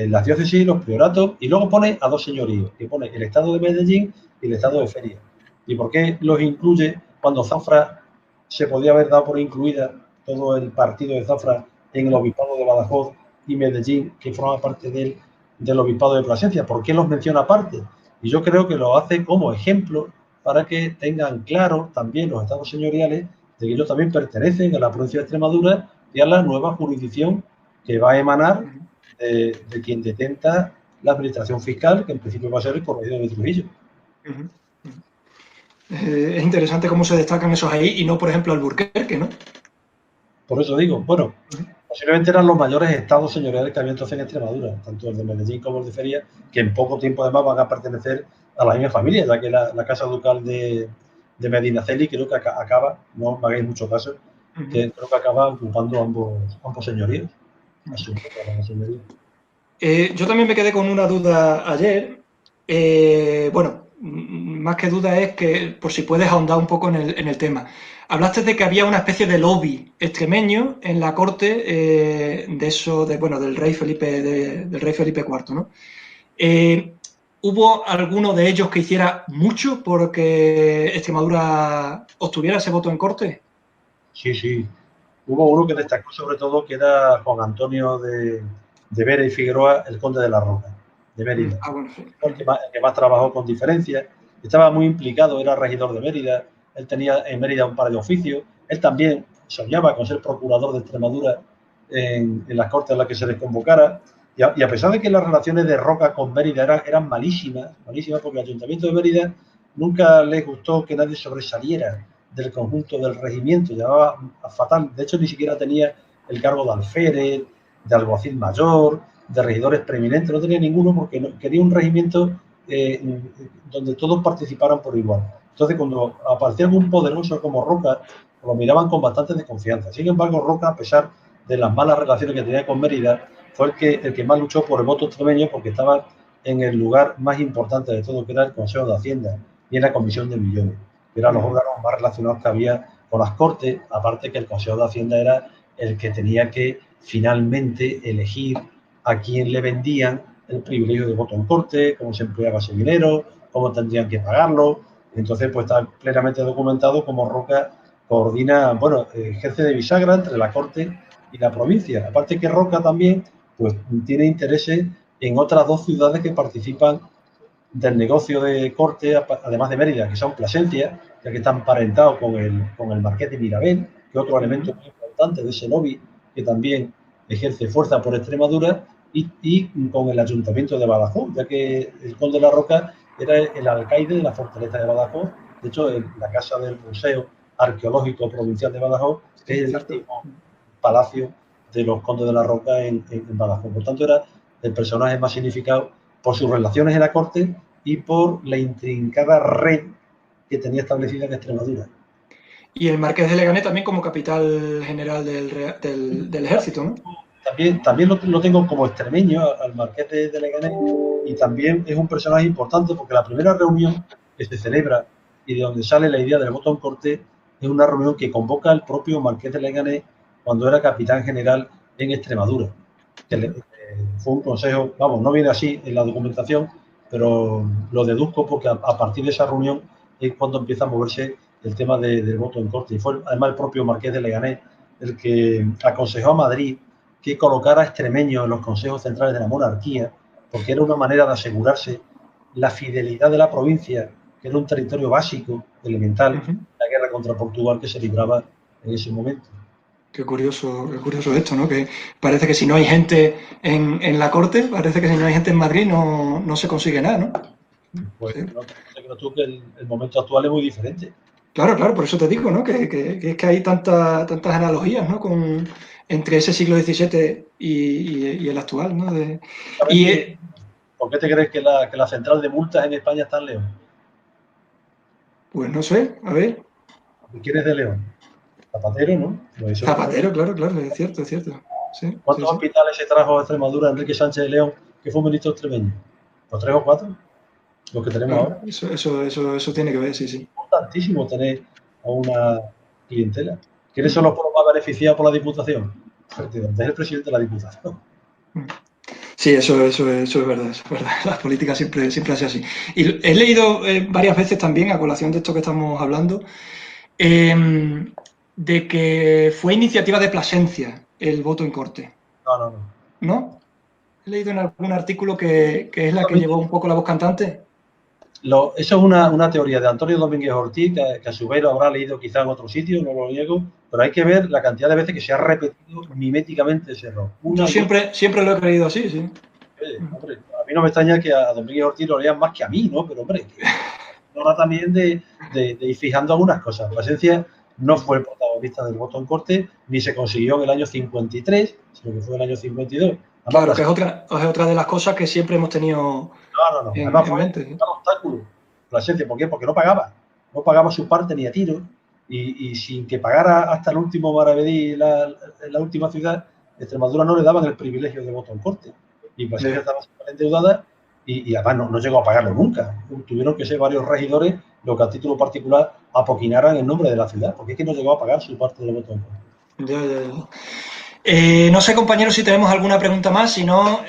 las diócesis, los prioratos, y luego pone a dos señoríos, que pone el estado de Medellín y el estado de Feria. ¿Y por qué los incluye cuando Zafra se podía haber dado por incluida todo el partido de Zafra en el obispado de Badajoz y Medellín, que forma parte del obispado de Plasencia? ¿Por qué los menciona aparte? Y yo creo que lo hace como ejemplo para que tengan claro también los estados señoriales de que ellos también pertenecen a la provincia de Extremadura y a la nueva jurisdicción que va a emanar de quien detenta la administración fiscal, que en principio va a ser el corregidor de Trujillo. Es interesante cómo se destacan esos ahí y no, por ejemplo, Alburquerque, ¿no? Por eso digo, bueno, posiblemente eran los mayores estados señoriales que había entonces en Extremadura, tanto el de Medellín como el de Feria, que en poco tiempo además van a pertenecer a la misma familia, ya que la casa ducal de Medinaceli creo que acaba, no me hagáis mucho caso, que creo que acaba ocupando ambos señoríos, asumiendo la señoría. Yo también me quedé con una duda ayer. Bueno, más que duda es que, por si puedes ahondar un poco en el tema. Hablaste de que había una especie de lobby extremeño en la corte de eso, bueno, del rey Felipe, del rey Felipe IV, ¿no? ¿Hubo alguno de ellos que hiciera mucho porque Extremadura obtuviera ese voto en corte? Sí, sí. Hubo uno que destacó sobre todo, que era Juan Antonio de Vera y Figueroa, el conde de la Roca, de Mérida. Bueno, sí. El que más trabajó con diferencia, estaba muy implicado, era regidor de Mérida, él tenía en Mérida un par de oficios, él también soñaba con ser procurador de Extremadura en las cortes a las que se les convocara, y a pesar de que las relaciones de Roca con Mérida eran malísimas, porque el Ayuntamiento de Mérida nunca les gustó que nadie sobresaliera del conjunto del regimiento, llevaba fatal, de hecho ni siquiera tenía el cargo de alférez, de alguacil mayor, de regidores preeminentes, no tenía ninguno porque quería un regimiento donde todos participaran por igual. Entonces, cuando aparecía algún poderoso como Roca, lo miraban con bastante desconfianza. Sin embargo, Roca, a pesar de las malas relaciones que tenía con Mérida, fue el que más luchó por el voto extremeño porque estaba en el lugar más importante de todo, que era el Consejo de Hacienda y en la Comisión de Millones, que eran los órganos más relacionados que había con las Cortes, aparte que el Consejo de Hacienda era el que tenía que finalmente elegir a quién le vendían el privilegio de voto en corte, cómo se empleaba ese dinero, cómo tendrían que pagarlo. Entonces, pues está plenamente documentado cómo Roca coordina, bueno, ejerce de bisagra entre la corte y la provincia. Aparte que Roca también, pues tiene intereses en otras dos ciudades que participan del negocio de corte, además de Mérida, que son Plasencia, ya que están emparentados con el Marqués de Mirabel, que es otro elemento muy importante de ese lobby que también ejerce fuerza por Extremadura, y con el Ayuntamiento de Badajoz, ya que el conde de la Roca era el alcaide de la fortaleza de Badajoz. De hecho, la casa del Museo Arqueológico Provincial de Badajoz es el último palacio de los condes de la Roca en Badajoz. Por tanto, era el personaje más significado por sus relaciones en la corte y por la intrincada red que tenía establecida en Extremadura. Y el Marqués de Leganés también como capital general del ejército, ¿no? También lo tengo como extremeño al Marqués de Leganés, y también es un personaje importante porque la primera reunión que se celebra y de donde sale la idea del voto en Cortes es una reunión que convoca el propio Marqués de Leganés cuando era capitán general en Extremadura. Fue un consejo, vamos, no viene así en la documentación, pero lo deduzco porque a partir de esa reunión es cuando empieza a moverse el tema del voto en Cortes. Y fue además el propio Marqués de Leganés el que aconsejó a Madrid que colocara a extremeños en los consejos centrales de la monarquía, porque era una manera de asegurarse la fidelidad de la provincia, que era un territorio básico, elemental, la guerra contra Portugal que se libraba en ese momento. Qué curioso esto, ¿no? Que parece que si no hay gente en la corte, parece que si no hay gente en Madrid no se consigue nada, ¿no? Pues Sí. no te creas tú que el momento actual es muy diferente. Claro, por eso te digo, ¿no? Que es que hay tantas analogías, ¿no? Entre ese siglo XVII y el actual, ¿no? ¿Por qué te crees que la central de multas en España está en León? Pues no sé, a ver. ¿Quién es de León? Zapatero, ¿no? Pues Zapatero, claro, es cierto, es cierto. Sí, ¿cuántos hospitales se trajo a Extremadura Enrique Sánchez de León, que fue un ministro extremeño? ¿Los 3 o 4? Los que tenemos claro, ahora. eso tiene que ver, sí. Es importantísimo tener a una clientela. ¿Quiénes son los pueblos más beneficiados por la Diputación? Es el presidente de la Diputación. Sí, eso es verdad, eso es verdad. Las políticas siempre han sido así. Y he leído varias veces también, a colación de esto que estamos hablando, de que fue iniciativa de Plasencia el voto en corte. No. ¿No? He leído en algún artículo que es la que llevó un poco la voz cantante. Eso es una teoría de Antonio Domínguez Ortiz, que a su vez lo habrá leído quizá en otro sitio, no lo niego, pero hay que ver la cantidad de veces que se ha repetido miméticamente ese error. Yo siempre lo he creído así, sí. Hombre, a mí no me extraña que a Domínguez Ortiz lo lean más que a mí, ¿no? Pero, hombre, habla también de ir fijando algunas cosas. Plasencia no fue el protagonista del voto en corte, ni se consiguió en el año 53, sino que fue en el año 52. Claro, que es otra de las cosas que siempre hemos tenido Además en fue mente. un obstáculo. Plasencia, ¿por qué? Porque no pagaba. No pagaba su parte ni a tiro. Y sin que pagara hasta el último maravedí la última ciudad, Extremadura no le daban el privilegio de voto en corte. Y Plasencia estaba súper endeudada y además no llegó a pagarlo nunca. Tuvieron que ser varios regidores los que a título particular apoquinaran en nombre de la ciudad, porque es que no llegó a pagar su parte del voto en corte. No sé, compañeros, si tenemos alguna pregunta más. Si no,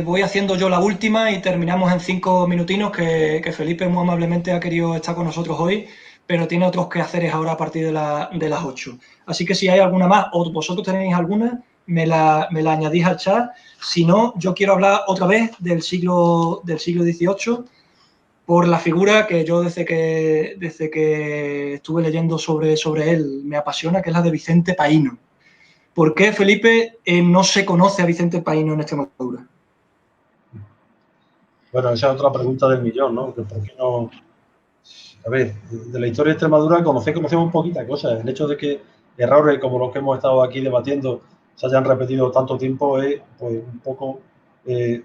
voy haciendo yo la última y terminamos en 5 minutinos, que Felipe muy amablemente ha querido estar con nosotros hoy, pero tiene otros quehaceres ahora a partir de las 8. Así que si hay alguna más o vosotros tenéis alguna, me la añadís al chat. Si no, yo quiero hablar otra vez del siglo XVIII, por la figura que yo desde que estuve leyendo sobre él me apasiona, que es la de Vicente Paíno. ¿Por qué, Felipe, no se conoce a Vicente Paíno en Extremadura? Bueno, esa es otra pregunta del millón, ¿no? ¿Por qué no? A ver, de la historia de Extremadura conocemos poquitas cosas. El hecho de que errores como los que hemos estado aquí debatiendo se hayan repetido tanto tiempo es pues, un poco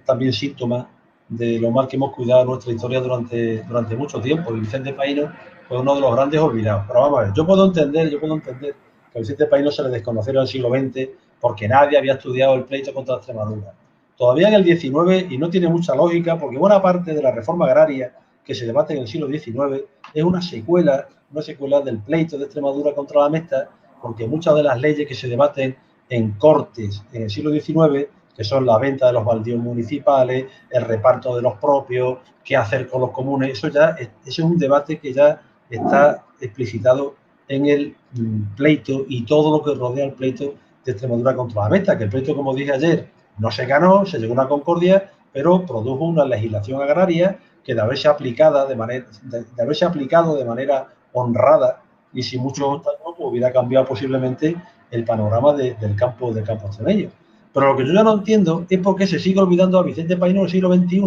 también síntoma de lo mal que hemos cuidado nuestra historia durante mucho tiempo. Y Vicente Paíno fue uno de los grandes olvidados. Pero vamos a ver, yo puedo entender que a Vicente Paíno se le desconociera en el siglo XX porque nadie había estudiado el pleito contra Extremadura. Todavía en el XIX, y no tiene mucha lógica, porque buena parte de la reforma agraria que se debate en el siglo XIX es una secuela del pleito de Extremadura contra la Mesta, porque muchas de las leyes que se debaten en cortes en el siglo XIX, que son la venta de los baldíos municipales, el reparto de los propios, qué hacer con los comunes, ese es un debate que ya está explicitado en el pleito y todo lo que rodea el pleito de Extremadura contra la Mesta, que el pleito, como dije ayer, no se ganó, se llegó a una concordia, pero produjo una legislación agraria que de haberse aplicado de manera honrada y sin muchos obstáculos, pues hubiera cambiado posiblemente el panorama del campo extremeño. Pero lo que yo ya no entiendo es por qué se sigue olvidando a Vicente Paíno en el siglo XXI,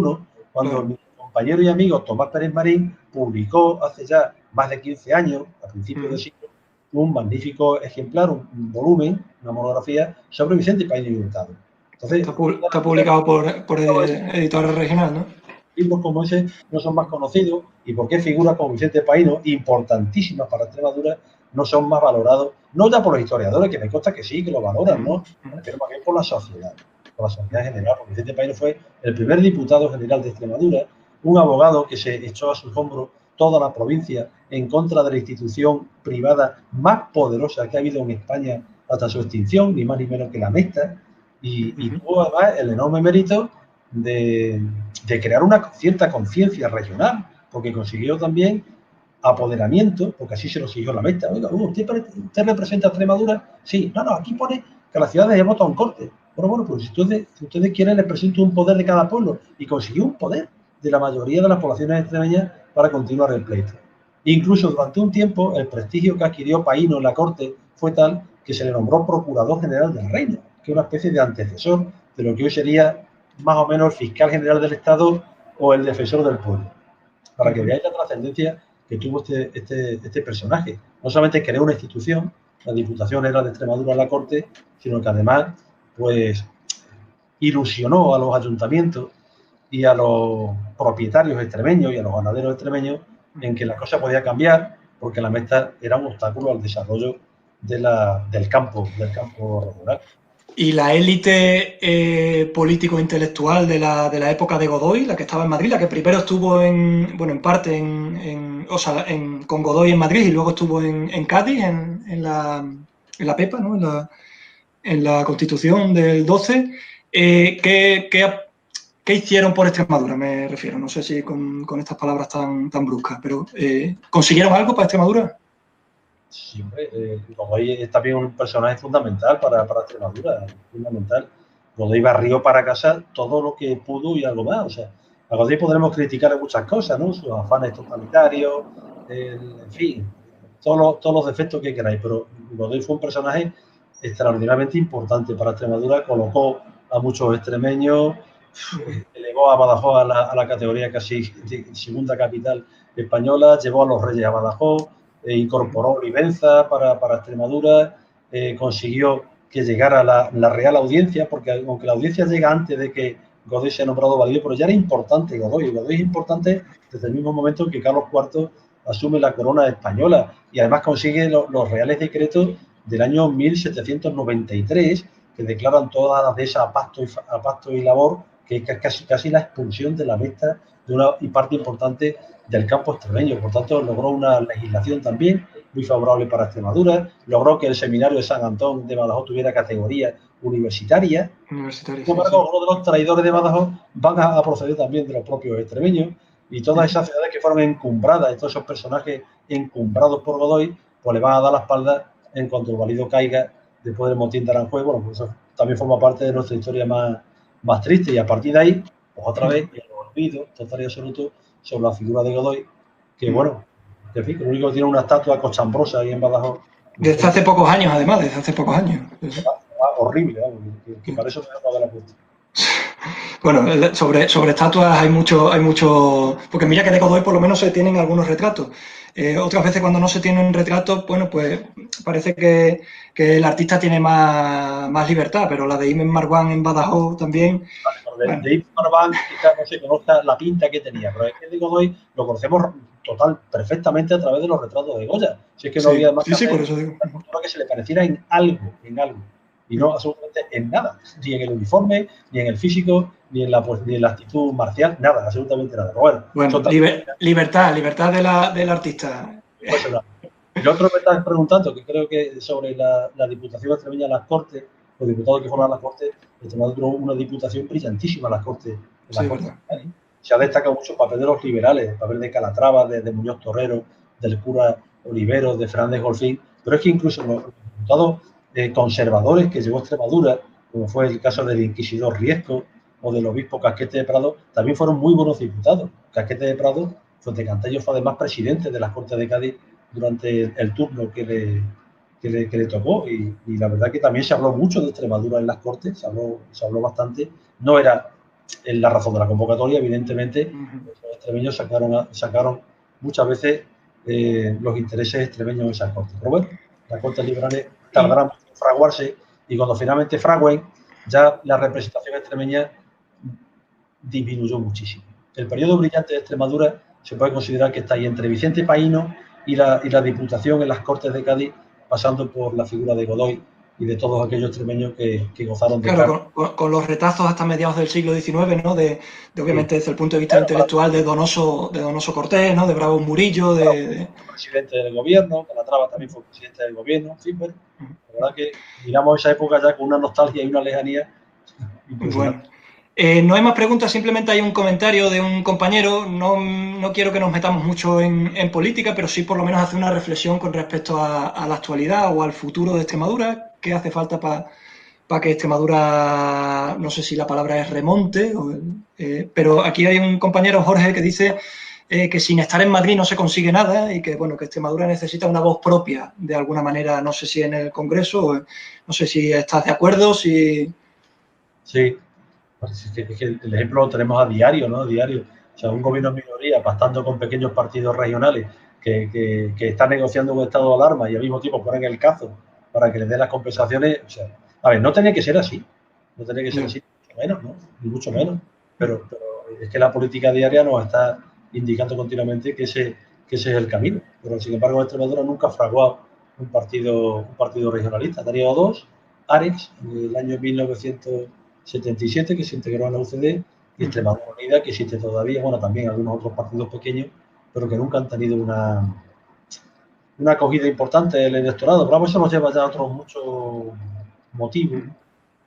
cuando mi compañero y amigo Tomás Pérez Marín publicó hace ya más de 15 años, a principios del siglo, un magnífico ejemplar, un volumen, una monografía sobre Vicente Paíno y Hurtado. Entonces, está publicado por Editorial Regional, ¿no? Libros como ese no son más conocidos y por qué figuras como Vicente Paíno, importantísimas para Extremadura, no son más valorados, no ya por los historiadores, que me consta que sí, que lo valoran, ¿no? Pero más bien por la sociedad en general, porque Vicente Paino fue el primer diputado general de Extremadura, un abogado que se echó a sus hombros toda la provincia en contra de la institución privada más poderosa que ha habido en España hasta su extinción, ni más ni menos que la Mesta, y tuvo además el enorme mérito de crear una cierta conciencia regional, porque consiguió también apoderamiento, porque así se lo siguió la Mesta. Oiga, ¿usted representa a Extremadura? Sí, no, aquí pone que las ciudades de voto en corte. Bueno, pues si ustedes quieren, les presento un poder de cada pueblo, y consiguió un poder de la mayoría de las poblaciones extremeñas para continuar el pleito. Incluso durante un tiempo, el prestigio que adquirió Paíno en la corte fue tal que se le nombró procurador general del reino, que es una especie de antecesor de lo que hoy sería más o menos el fiscal general del Estado o el defensor del pueblo. Para que veáis la trascendencia que tuvo este personaje. No solamente creó una institución, la Diputación era de Extremadura en la corte, sino que además, pues, ilusionó a los ayuntamientos y a los propietarios extremeños y a los ganaderos extremeños en que la cosa podía cambiar, porque la Mesta era un obstáculo al desarrollo del campo rural. Y la élite político-intelectual de la época de Godoy, la que estaba en Madrid, la que primero estuvo en parte con Godoy en Madrid y luego estuvo en Cádiz, en la Pepa, ¿no? En la Constitución del 12, ¿qué hicieron por Extremadura? Me refiero, no sé si con estas palabras tan bruscas, pero ¿consiguieron algo para Extremadura? Sí, hombre, Godoy es también un personaje fundamental para Extremadura, fundamental. Godoy barrió para casa todo lo que pudo y algo más. O sea, a Godoy podremos criticar muchas cosas, ¿no? Sus afanes totalitarios, en fin, todos los defectos que queráis, pero Godoy fue un personaje extraordinariamente importante para Extremadura, colocó a muchos extremeños, elevó a Badajoz a la categoría casi de segunda capital española, llevó a los reyes a Badajoz, incorporó Olivenza para Extremadura, consiguió que llegara la Real Audiencia, porque aunque la audiencia llega antes de que Godoy sea nombrado valido, pero ya era importante Godoy. Godoy es importante desde el mismo momento que Carlos IV asume la corona española y además consigue los reales decretos del año 1793 que declaran todas las dehesas a pasto y labor, que es casi la expulsión de la Mesta de una parte importante del campo extremeño. Por tanto, logró una legislación también muy favorable para Extremadura, logró que el seminario de San Antón de Badajoz tuviera categoría universitaria. Sin embargo, uno de los traidores de Badajoz van a proceder también de los propios extremeños, y todas esas ciudades que fueron encumbradas, todos esos personajes encumbrados por Godoy, pues le van a dar la espalda en cuanto el valido caiga después del motín de Aranjuez. Bueno, pues eso también forma parte de nuestra historia más triste, y a partir de ahí, pues otra vez, el olvido total y absoluto sobre la figura de Godoy, que bueno, que en fin, que lo único que tiene una estatua cochambrosa ahí en Badajoz. Desde hace pocos años, además, desde hace pocos años. Horrible, que para eso me da la puesta. Bueno, sobre estatuas hay mucho, porque mira que de Godoy por lo menos se tienen algunos retratos. Otras veces cuando no se tienen retratos, bueno, pues parece que el artista tiene más libertad, pero la de Imen Marwan en Badajoz también. Bueno. De Imen Marwan quizás no se conozca la pinta que tenía, pero es que de Godoy lo conocemos perfectamente a través de los retratos de Goya. Si es que no había más por eso digo. que se le pareciera en algo, y no absolutamente en nada, ni en el uniforme, ni en el físico, ni en la actitud marcial, nada, absolutamente nada. Bueno, libertad del artista. El otro me estás preguntando, que creo que sobre la Diputación extremeña en las Cortes, los diputados que forman las Cortes, Extremadura tuvo una diputación brillantísima en las Cortes. Se ha destacado mucho el papel de los liberales, el papel de Calatrava, de Muñoz Torrero, del cura Oliveros, de Fernández Golfín, pero es que incluso los diputados conservadores que llevó Extremadura, como fue el caso del inquisidor Riesco o del obispo Casquete de Prado, también fueron muy buenos diputados. Casquete de Prado, Fuente Cantello, fue además presidente de las Cortes de Cádiz durante el turno que le tocó, y la verdad que también se habló mucho de Extremadura en las Cortes, se habló bastante. No era la razón de la convocatoria, evidentemente. Los extremeños sacaron muchas veces los intereses extremeños en esas Cortes. Pero bueno, las Cortes liberales tardarán mucho en fraguarse, y cuando finalmente fragüen, ya la representación extremeña disminuyó muchísimo. El periodo brillante de Extremadura se puede considerar que está ahí entre Vicente Paíno y la Diputación en las Cortes de Cádiz, pasando por la figura de Godoy y de todos aquellos extremeños que gozaron de cargo. Claro, con los retazos hasta mediados del siglo XIX, ¿no? De obviamente, Sí. desde el punto de vista intelectual de Donoso Cortés, ¿no? De Bravo Murillo, presidente del gobierno, Calatrava también fue presidente del gobierno, en fin, bueno, la verdad que miramos esa época ya con una nostalgia y una lejanía impresionante. Bueno. No hay más preguntas, simplemente hay un comentario de un compañero. No quiero que nos metamos mucho en política, pero sí por lo menos hacer una reflexión con respecto a la actualidad o al futuro de Extremadura. ¿Qué hace falta para que Extremadura, no sé si la palabra es remonte? Pero aquí hay un compañero, Jorge, que dice que sin estar en Madrid no se consigue nada y que, bueno, que Extremadura necesita una voz propia de alguna manera, no sé si en el Congreso, no sé si estás de acuerdo, si... Sí, es que el ejemplo lo tenemos a diario, ¿no? A diario. O sea, un gobierno en minoría pactando con pequeños partidos regionales que está negociando un estado de alarma y al mismo tiempo ponen el cazo para que les den las compensaciones. O sea, a ver, no tenía que ser así. No tenía que ser así, mucho menos, ¿no? Ni mucho menos. Pero es que la política diaria nos está indicando continuamente que ese es el camino. Pero, sin embargo, Extremadura nunca ha fraguado un partido regionalista. Ha tenido dos, Arex, en el año 1977, que se integró a la UCD, y Extremadura Unida, que existe todavía, bueno, también algunos otros partidos pequeños, pero que nunca han tenido una acogida importante del electorado. Pero eso nos lleva ya a otros muchos motivos,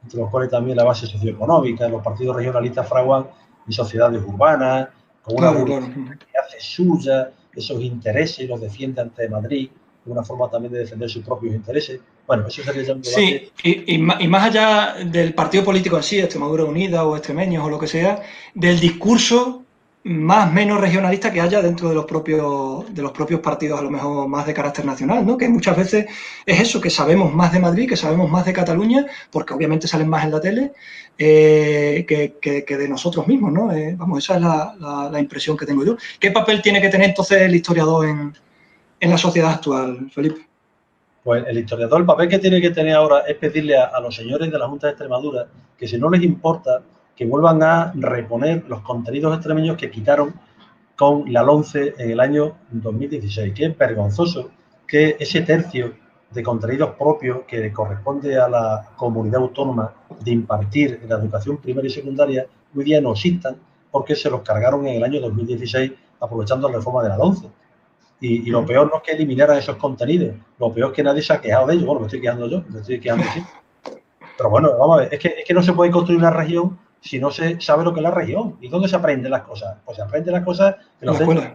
entre los cuales también la base socioeconómica. Los partidos regionalistas fraguan en sociedades urbanas, con una burguesía que hace suya esos intereses y los defiende ante Madrid, una forma también de defender sus propios intereses. Bueno, eso sería ya un debate. Sí, y más allá del partido político en sí, Extremadura Unida o Extremeños o lo que sea, del discurso más menos regionalista que haya dentro de los propios partidos, a lo mejor más de carácter nacional, ¿no? Que muchas veces es eso, que sabemos más de Madrid, que sabemos más de Cataluña, porque obviamente salen más en la tele, que de nosotros mismos, ¿no? Vamos, esa es la impresión que tengo yo. ¿Qué papel tiene que tener entonces el historiador en la sociedad actual, Felipe? Pues el historiador, el papel que tiene que tener ahora es pedirle a los señores de la Junta de Extremadura que, si no les importa, que vuelvan a reponer los contenidos extremeños que quitaron con la LOMCE en el año 2016, que es vergonzoso que ese tercio de contenidos propios que corresponde a la comunidad autónoma de impartir en la educación primaria y secundaria hoy día no existan, porque se los cargaron en el año 2016 aprovechando la reforma de la LOMCE. Y lo peor no es que eliminaran esos contenidos, lo peor es que nadie se ha quejado de ellos. Bueno, me estoy quejando yo, me estoy quejando sí. Pero bueno, vamos a ver, es que no se puede construir una región si no se sabe lo que es la región. ¿Y dónde se aprenden las cosas? Pues se aprenden las cosas en los centros.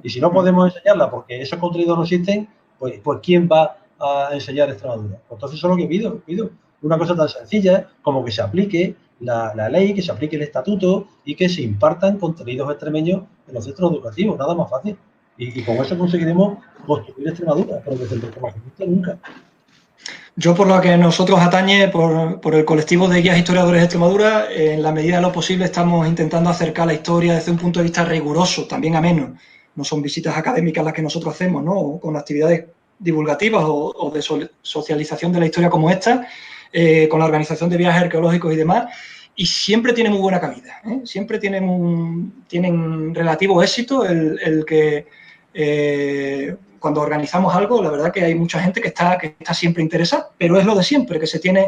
Y si no podemos enseñarlas porque esos contenidos no existen, pues ¿quién va a enseñar Extremadura? Pues entonces eso es lo que pido una cosa tan sencilla como que se aplique la ley, que se aplique el estatuto y que se impartan contenidos extremeños en los centros educativos, nada más fácil. Y con eso conseguiremos construir Extremadura, pero desde el desconocimiento nunca. Yo, por lo que a nosotros atañe, por el colectivo de guías historiadores de Extremadura, en la medida de lo posible estamos intentando acercar la historia desde un punto de vista riguroso, también ameno. No son visitas académicas las que nosotros hacemos, ¿no? O con actividades divulgativas o de socialización de la historia como esta, con la organización de viajes arqueológicos y demás, y siempre tiene muy buena cabida, ¿eh? Siempre tienen relativo éxito el que cuando organizamos algo, la verdad que hay mucha gente que está siempre interesada, pero es lo de siempre, que se tiene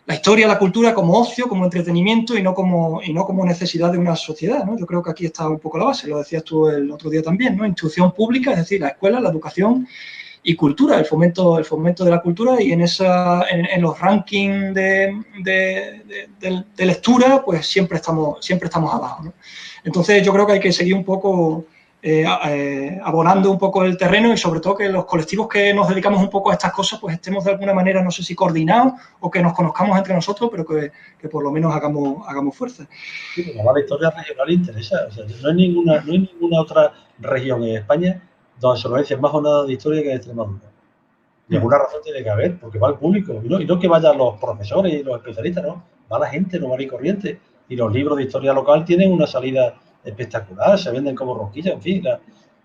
la historia, la cultura como ocio, como entretenimiento y no como necesidad de una sociedad, ¿no? Yo creo que aquí está un poco la base, lo decías tú el otro día también, ¿no? Instrucción pública, es decir, la escuela, la educación y cultura, el fomento de la cultura, y en los rankings de lectura, pues siempre estamos abajo, ¿no? Entonces yo creo que hay que seguir un poco abonando un poco el terreno, y sobre todo que los colectivos que nos dedicamos un poco a estas cosas pues estemos de alguna manera, no sé si coordinados o que nos conozcamos entre nosotros, pero que por lo menos hagamos fuerza. Sí, porque la historia regional interesa. O sea, no hay ninguna otra región en España donde se organicen más jornadas de historia que en Extremadura. Y alguna razón tiene que haber, porque va el público. Y no que vayan los profesores y los especialistas, no. Va la gente normal y corriente. Y los libros de historia local tienen una salida espectacular, se venden como rosquillas, en fin.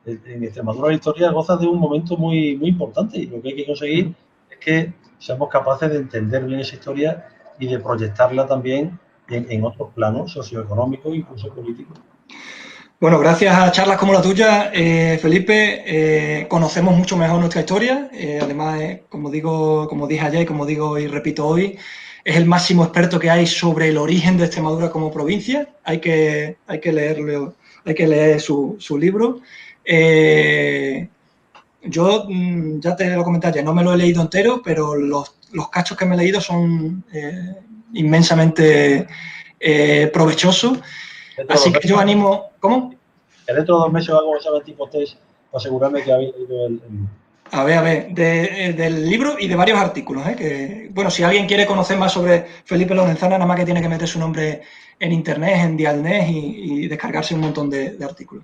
En Extremadura la historia goza de un momento muy, muy importante, y lo que hay que conseguir es que seamos capaces de entender bien esa historia y de proyectarla también en otros planos socioeconómicos e incluso políticos. Bueno, gracias a charlas como la tuya, Felipe, conocemos mucho mejor nuestra historia. Además, como dije ayer, como digo y repito hoy, es el máximo experto que hay sobre el origen de Extremadura como provincia. Hay que leerlo, hay que leer su libro. Yo ya te lo comenté ayer, no me lo he leído entero, pero los cachos que me he leído son inmensamente provechosos. Dentro de Así dos que meses, yo animo. ¿Cómo? que dentro de 2 meses hago un examen tipo test para asegurarme que habéis leído el... A ver, del libro y de varios artículos, ¿eh? Que, bueno, si alguien quiere conocer más sobre Felipe Lorenzana, nada más que tiene que meter su nombre en internet, en Dialnet y descargarse un montón de artículos.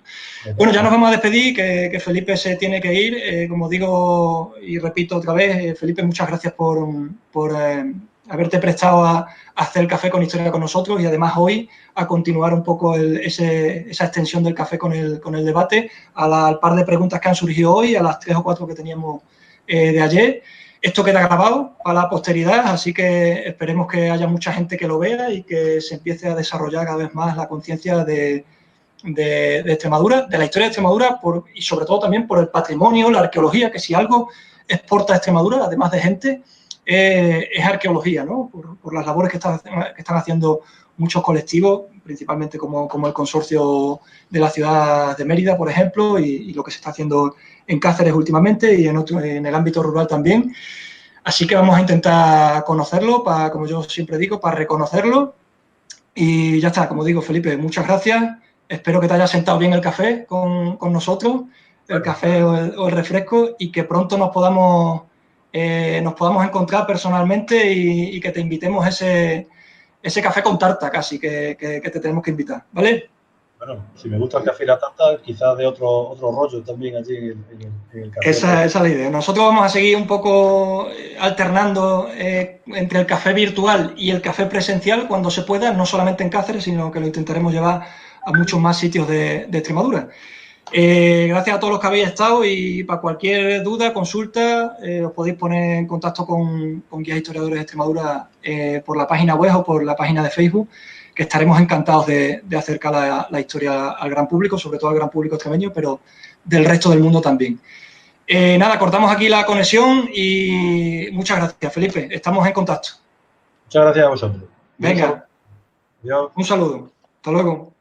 Bueno, ya nos vamos a despedir, que Felipe se tiene que ir. Como digo y repito otra vez, Felipe, muchas gracias por haberte prestado a hacer café con historia con nosotros y además hoy a continuar un poco esa extensión del café con el debate, al par de preguntas que han surgido hoy, a las 3 o 4 que teníamos de ayer. Esto queda grabado para la posteridad, así que esperemos que haya mucha gente que lo vea y que se empiece a desarrollar cada vez más la conciencia de Extremadura, de la historia de Extremadura y sobre todo también por el patrimonio, la arqueología, que si algo exporta a Extremadura, además de gente, es arqueología, ¿no? Por las labores que están haciendo muchos colectivos, principalmente como el consorcio de la ciudad de Mérida, por ejemplo, y lo que se está haciendo en Cáceres últimamente y en el ámbito rural también. Así que vamos a intentar conocerlo, como yo siempre digo, para reconocerlo. Y ya está, como digo, Felipe, muchas gracias. Espero que te haya sentado bien el café con nosotros, el café o el refresco, y que pronto nos podamos encontrar personalmente y que te invitemos ese café con tarta casi que te tenemos que invitar, ¿vale? Bueno, si me gusta el café y la tarta, quizás de otro rollo también allí en el café. Esa es la idea. Nosotros vamos a seguir un poco alternando entre el café virtual y el café presencial cuando se pueda, no solamente en Cáceres, sino que lo intentaremos llevar a muchos más sitios de Extremadura. Gracias a todos los que habéis estado y para cualquier duda, consulta, os podéis poner en contacto con Guías Historiadores de Extremadura por la página web o por la página de Facebook, que estaremos encantados de acercar la historia al gran público, sobre todo al gran público extremeño, pero del resto del mundo también. Nada, cortamos aquí la conexión y muchas gracias, Felipe. Estamos en contacto. Muchas gracias a vosotros. Venga, Adiós. un saludo. Hasta luego.